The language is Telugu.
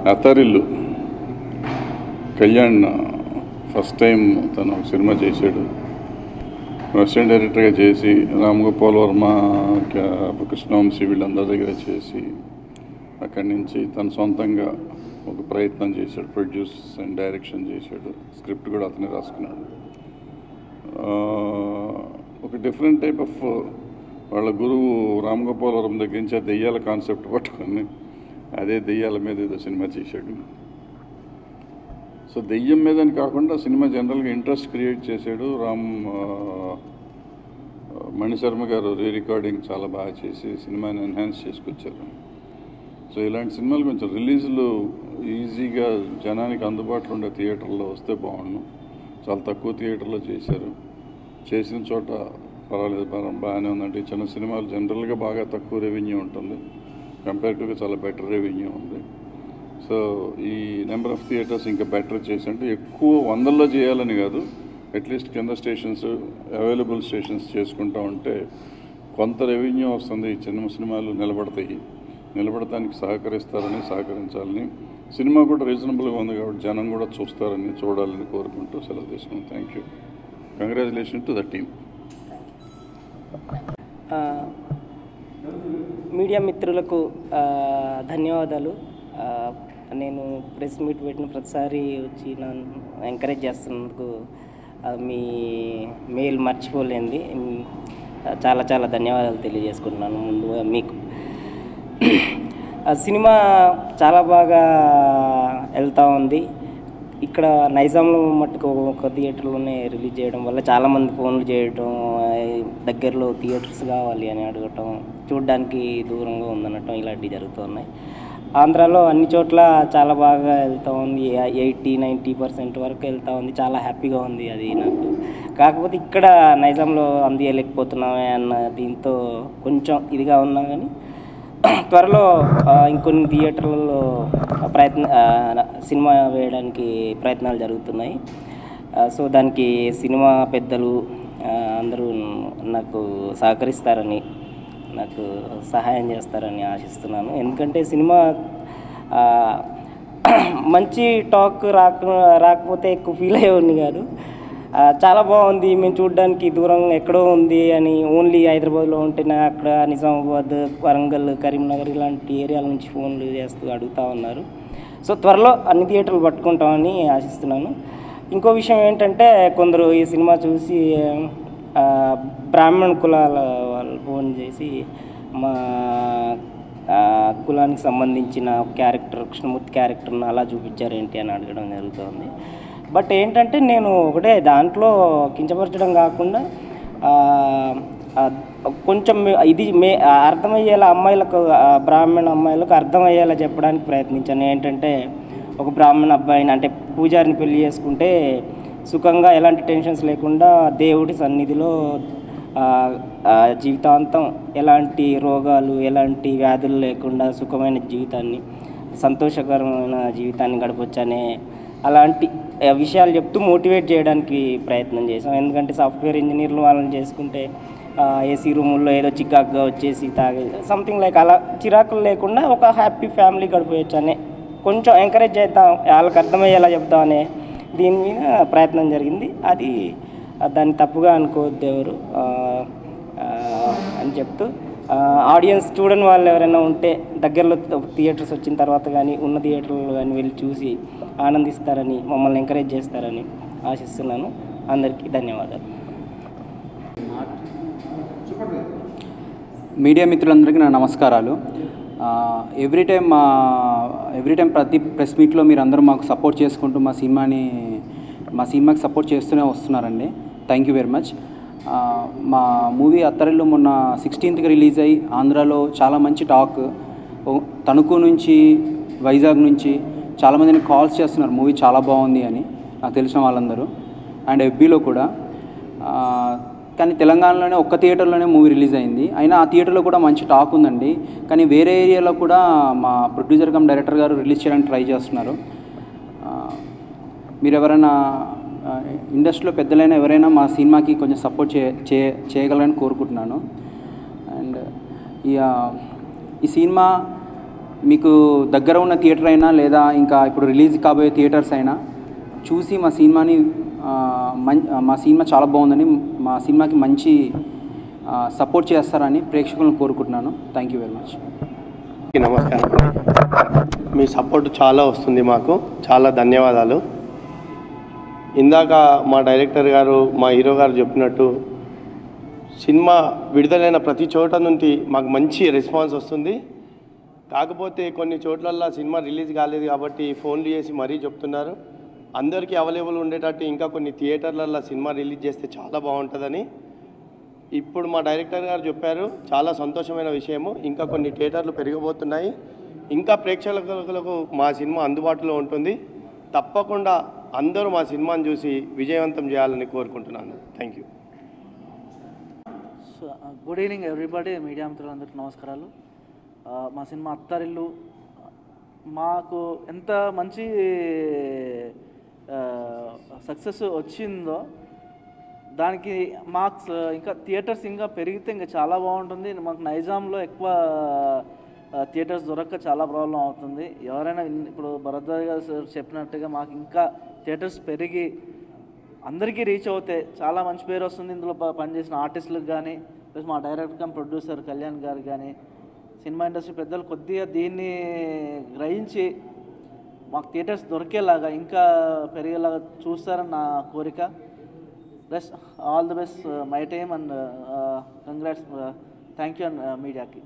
అతరిల్లు కళ్యాణ్ ఫస్ట్ టైం తను సినిమా చేశాడు. అసిస్టెంట్ డైరెక్టర్గా చేసి రామ్ గోపాల్ వర్మ, కృష్ణవంశీ వీళ్ళందరి దగ్గర చేసి అక్కడి నుంచి తను సొంతంగా ఒక ప్రయత్నం చేశాడు. ప్రొడ్యూస్ అండ్ డైరెక్షన్ చేశాడు. స్క్రిప్ట్ కూడా అతనే రాసుకున్నాడు. ఒక డిఫరెంట్ టైప్ ఆఫ్ వాళ్ళ గురువు రామ్ గోపాల్ వర్మ దగ్గర నుంచి ఆ దెయ్యాల కాన్సెప్ట్ పట్టుకొని అదే దెయ్యాల మీద ఏదో సినిమా చేశాడు. సో దెయ్యం మీదని కాకుండా సినిమా జనరల్గా ఇంట్రెస్ట్ క్రియేట్ చేశాడు. మణిశర్మ గారు రికార్డింగ్ చాలా బాగా చేసి సినిమాని ఎన్హాన్స్ చేసుకొచ్చారు. సో ఇలాంటి సినిమాలు కొంచెం రిలీజులు ఈజీగా జనానికి అందుబాటులో ఉండే థియేటర్లో వస్తే బాగుండు. చాలా తక్కువ థియేటర్లో చేశారు. చేసిన చోట పర్వాలేదు, బాగానే ఉందంటే చిన్న సినిమాలు జనరల్గా బాగా తక్కువ రెవెన్యూ ఉంటుంది. కంపేరిటివ్గా చాలా బెటర్ రెవెన్యూ ఉంది. సో ఈ నెంబర్ ఆఫ్ థియేటర్స్ ఇంకా బెటర్ చేసి, అంటే ఎక్కువ వందల్లో చేయాలని కాదు, అట్లీస్ట్ కింద స్టేషన్స్, అవైలబుల్ స్టేషన్స్ చేసుకుంటూ ఉంటే కొంత రెవెన్యూ వస్తుంది. ఈ చిన్న సినిమాలు నిలబడటానికి సహకరించాలని, సినిమా కూడా రీజనబుల్గా ఉంది కాబట్టి జనం కూడా చూడాలని కోరుకుంటూ సెలవు తీసుకున్నాం. Thank you. Congratulation to the team. Media మిత్రులకు ధన్యవాదాలు. నేను ప్రెస్ మీట్ పెట్టిన ప్రతిసారి వచ్చి నన్ను ఎంకరేజ్ చేస్తున్నందుకు మీ మెయిల్ మర్చిపోలేంది. చాలా చాలా ధన్యవాదాలు తెలియజేసుకుంటున్నాను ముందుగా మీకు. సినిమా చాలా బాగా వెళ్తూ ఉంది. ఇక్కడ నైజాంలో మట్టుకు ఒక థియేటర్లోనే రిలీజ్ చేయడం వల్ల చాలామంది ఫోన్లు చేయటం, దగ్గరలో థియేటర్స్ కావాలి అని అడగటం, చూడడానికి దూరంగా ఉందనటం ఇలాంటివి జరుగుతున్నాయి. ఆంధ్రాలో అన్ని చోట్ల చాలా బాగా వెళ్తూ ఉంది. 80-90% వరకు వెళ్తూ ఉంది. చాలా హ్యాపీగా ఉంది అది నాకు. కాకపోతే ఇక్కడ నైజాంలో అందియలేకపోతున్నామే అన్న దీంతో కొంచెం ఇదిగా ఉన్నా కానీ త్వరలో ఇంకొన్ని థియేటర్లలో సినిమా వేయడానికి ప్రయత్నాలు జరుగుతున్నాయి. సో దానికి సినిమా పెద్దలు అందరూ నాకు సహకరిస్తారని, నాకు సహాయం చేస్తారని ఆశిస్తున్నాను. ఎందుకంటే సినిమా మంచి టాక్ రాకపోతే ఎక్కువ ఫీల్ అయ్యేవాడిని కాదు. చాలా బాగుంది, మేము చూడడానికి దూరం ఎక్కడో ఉంది అని, ఓన్లీ హైదరాబాద్లో ఉంటేనే అక్కడ నిజామాబాద్, వరంగల్, కరీంనగర్ ఇలాంటి ఏరియాల నుంచి ఫోన్లు చేస్తూ అడుగుతూ ఉన్నారు. సో త్వరలో అన్ని థియేటర్లు పట్టుకుంటామని ఆశిస్తున్నాను. ఇంకో విషయం ఏంటంటే, కొందరు ఈ సినిమా చూసి బ్రాహ్మణ కులాల వాళ్ళు ఫోన్ చేసి మా కులానికి సంబంధించిన క్యారెక్టర్, కృష్ణమూర్తి క్యారెక్టర్ని అలా చూపించారేంటి అని అడగడం జరుగుతుంది. బట్ ఏంటంటే నేను ఒకటే దాంట్లో కించపరచడం కాకుండా కొంచెం ఇది అర్థమయ్యేలా అమ్మాయిలకు, బ్రాహ్మణ అమ్మాయిలకు అర్థమయ్యేలా చెప్పడానికి ప్రయత్నించాను. ఏంటంటే ఒక బ్రాహ్మణ అబ్బాయిని, అంటే పూజారిని పెళ్లి చేసుకుంటే సుఖంగా ఎలాంటి టెన్షన్స్ లేకుండా దేవుడి సన్నిధిలో జీవితాంతం ఎలాంటి రోగాలు, ఎలాంటి వ్యాధులు లేకుండా సుఖమైన జీవితాన్ని, సంతోషకరమైన జీవితాన్ని గడపొచ్చనే అలాంటి విషయాలు చెప్తూ మోటివేట్ చేయడానికి ప్రయత్నం చేసాం. ఎందుకంటే సాఫ్ట్వేర్ ఇంజనీర్లు వాళ్ళని చేసుకుంటే ఏసీ రూముల్లో ఏదో చికాకుగా వచ్చేసి తాగే సంథింగ్ లైక్ అలా చిరాకులు లేకుండా ఒక హ్యాపీ ఫ్యామిలీ గడిపోయచ్చు అనే కొంచెం ఎంకరేజ్ చేద్దాం, వాళ్ళకి అర్థమయ్యేలా చెప్దామనే దీని మీద ప్రయత్నం జరిగింది. అది దాన్ని తప్పుగా అనుకోవద్దు ఎవరు అని చెప్తూ, ఆడియన్స్ చూడని వాళ్ళు ఎవరైనా ఉంటే దగ్గరలో థియేటర్స్ వచ్చిన తర్వాత కానీ ఉన్న థియేటర్లో కానీ వెళ్ళి చూసి ఆనందిస్తారని, మమ్మల్ని ఎంకరేజ్ చేస్తారని ఆశిస్తున్నాను. అందరికీ ధన్యవాదాలు. మీడియా మిత్రులందరికీ నా నమస్కారాలు. ఎవ్రీ టైం ప్రతి ప్రెస్ మీట్లో మీరు అందరూ మాకు సపోర్ట్ చేసుకుంటూ మా సినిమాకి సపోర్ట్ చేస్తూనే వస్తున్నారండి. Thank you very much. మా మూవీ అత్తరిల్లు మొన్న 16th రిలీజ్ అయ్యి ఆంధ్రాలో చాలా మంచి టాక్, తణుకు నుంచి, వైజాగ్ నుంచి చాలామందిని కాల్స్ చేస్తున్నారు మూవీ చాలా బాగుంది అని, నాకు తెలిసిన వాళ్ళందరూ, అండ్ ఎఫ్బీలో కూడా. కానీ తెలంగాణలోనే ఒక్క థియేటర్లోనే మూవీ రిలీజ్ అయింది. అయినా ఆ థియేటర్లో కూడా మంచి టాక్ ఉందండి. కానీ వేరే ఏరియాలో కూడా మా ప్రొడ్యూసర్ కమ్ డైరెక్టర్ గారు రిలీజ్ చేయడానికి ట్రై చేస్తున్నారు. మీరు ఎవరైనా ఇండస్ట్రీలో పెద్దలైనా ఎవరైనా మా సినిమాకి కొంచెం సపోర్ట్ చేయగలరని కోరుకుంటున్నాను. అండ్ ఈ సినిమా మీకు దగ్గర ఉన్న థియేటర్ అయినా లేదా ఇంకా ఇప్పుడు రిలీజ్ కాబోయే థియేటర్స్ అయినా చూసి మా సినిమాని మా సినిమా చాలా బాగుందని, మా సినిమాకి మంచి సపోర్ట్ చేస్తారని ప్రేక్షకులను కోరుకుంటున్నాను. Thank you very much. నమస్కారం. మీ సపోర్ట్ చాలా వస్తుంది మాకు, చాలా ధన్యవాదాలు. ఇందాక మా డైరెక్టర్ గారు, మా హీరో గారు చెప్పినట్టు సినిమా విడుదలైన ప్రతి చోట నుండి మాకు మంచి రెస్పాన్స్ వస్తుంది. కాకపోతే కొన్ని చోట్లల్లో సినిమా రిలీజ్ కాలేదు కాబట్టి ఫోన్లు చేసి మరీ చెప్తున్నారు. అందరికీ అవైలబుల్ ఉండేటట్టు ఇంకా కొన్ని థియేటర్లలో సినిమా రిలీజ్ చేస్తే చాలా బాగుంటుందని ఇప్పుడు మా డైరెక్టర్ గారు చెప్పారు. చాలా సంతోషమైన విషయము. ఇంకా కొన్ని థియేటర్లు పెరిగబోతున్నాయి. ఇంకా ప్రేక్షకులకు మా సినిమా అందుబాటులో ఉంటుంది. తప్పకుండా అందరూ మా సినిమాని చూసి విజయవంతం చేయాలని కోరుకుంటున్నాను. Thank you. Good evening everybody. Media మిత్రులందరికీ నమస్కారాలు. మా సినిమా అత్తారిల్లు మాకు ఎంత మంచి సక్సెస్ వచ్చిందో దానికి మార్క్స్ ఇంకా థియేటర్స్ ఇంకా పెరిగితే ఇంకా చాలా బాగుంటుంది. మాకు నైజాంలో ఎక్కువ థియేటర్స్ దొరక్క చాలా ప్రాబ్లం అవుతుంది. ఎవరైనా ఇప్పుడు భరద్వాజ్ గారు చెప్పినట్టుగా మాకు ఇంకా థియేటర్స్ పెరిగి అందరికీ రీచ్ అవుతే చాలా మంచి పేరు వస్తుంది. ఇందులో పనిచేసిన ఆర్టిస్టులకు కానీ ప్లస్ మా డైరెక్టర్ కమ్ ప్రొడ్యూసర్ కళ్యాణ్ గారు కానీ సినిమా ఇండస్ట్రీ పెద్దలు కొద్దిగా దీన్ని గ్రహించి మాకు థియేటర్స్ దొరికేలాగా ఇంకా పెరిగేలాగా చూస్తారని నా కోరిక. Plus all the best my time and congrats. Thank you and మీడియాకి.